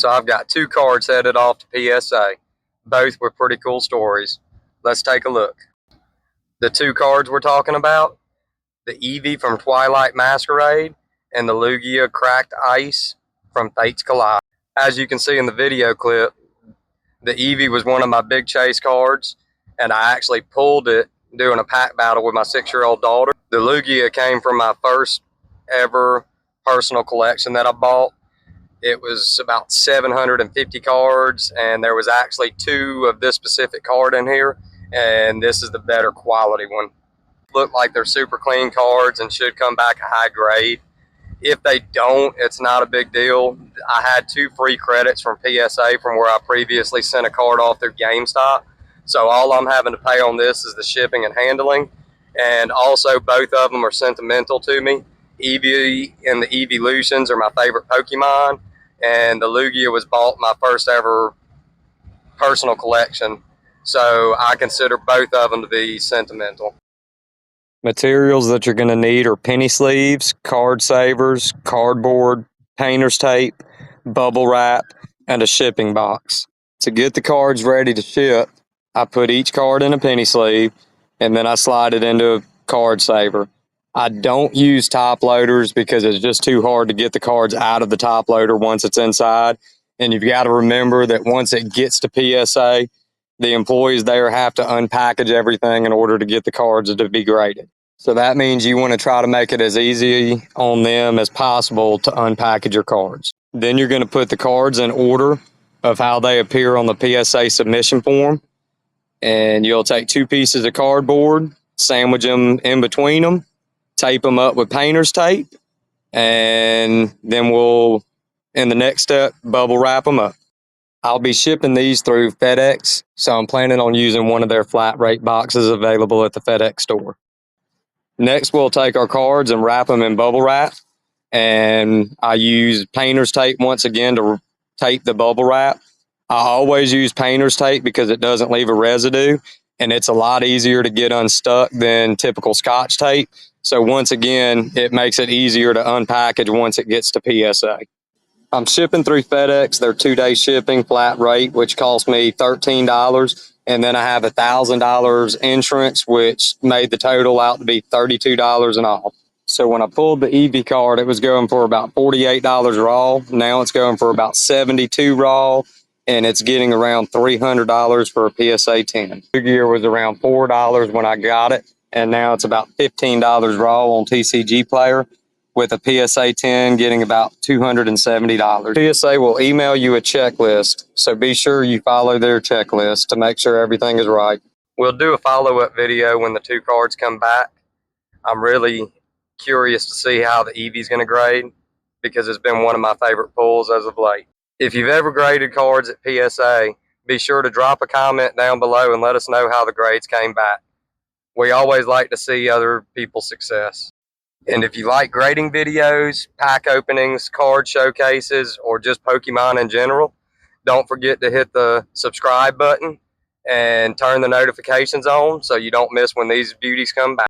So I've got 2 cards headed off to PSA, both with pretty cool stories. Let's take a look. The 2 cards we're talking about, the Eevee from Twilight Masquerade and the Lugia Cracked Ice from Fates Collide. As you can see in the video clip, the Eevee was one of my big chase cards, and I actually pulled it doing a pack battle with my 6-year-old daughter. The Lugia came from my first ever personal collection that I bought. It was about 750 cards, and there was actually 2 of this specific card in here, and this is the better quality one. Look like they're super clean cards and should come back a high grade. If they don't, it's not a big deal. I had 2 free credits from PSA from where I previously sent a card off through GameStop. So all I'm having to pay on this is the shipping and handling. And also both of them are sentimental to me. Eevee and the Eeveelutions are my favorite Pokemon. And the Lugia was bought my first ever personal collection. So I consider both of them to be sentimental. Materials that you're going to need are penny sleeves, card savers, cardboard, painter's tape, bubble wrap, and a shipping box. To get the cards ready to ship, I put each card in a penny sleeve, and then I slide it into a card saver. I don't use top loaders because it's just too hard to get the cards out of the top loader once it's inside. And you've got to remember that once it gets to PSA, the employees there have to unpackage everything in order to get the cards to be graded. So that means you want to try to make it as easy on them as possible to unpackage your cards. Then you're going to put the cards in order of how they appear on the PSA submission form. And you'll take 2 pieces of cardboard, sandwich them in between them, tape them up with painter's tape, and then we'll, in the next step, bubble wrap them up. I'll be shipping these through FedEx, so I'm planning on using one of their flat rate boxes available at the FedEx store. Next, we'll take our cards and wrap them in bubble wrap, and I use painter's tape once again to tape the bubble wrap. I always use painter's tape because it doesn't leave a residue, and it's a lot easier to get unstuck than typical Scotch tape. So once again, it makes it easier to unpackage once it gets to PSA. I'm shipping through FedEx. They're 2-day shipping, flat rate, which cost me $13. And then I have $1,000 insurance, which made the total out to be $32 and all. So when I pulled the Eevee card, it was going for about $48 raw. Now it's going for about $72 raw, and it's getting around $300 for a PSA 10. Lugia was around $4 when I got it, and now it's about $15 raw on TCG Player, with a PSA 10 getting about $270. PSA will email you a checklist, so be sure you follow their checklist to make sure everything is right. We'll do a follow-up video when the 2 cards come back. I'm really curious to see how the Eevee's going to grade because it's been one of my favorite pulls as of late. If you've ever graded cards at PSA, be sure to drop a comment down below and let us know how the grades came back. We always like to see other people's success. And if you like grading videos, pack openings, card showcases, or just Pokemon in general, don't forget to hit the subscribe button and turn the notifications on so you don't miss when these beauties come back.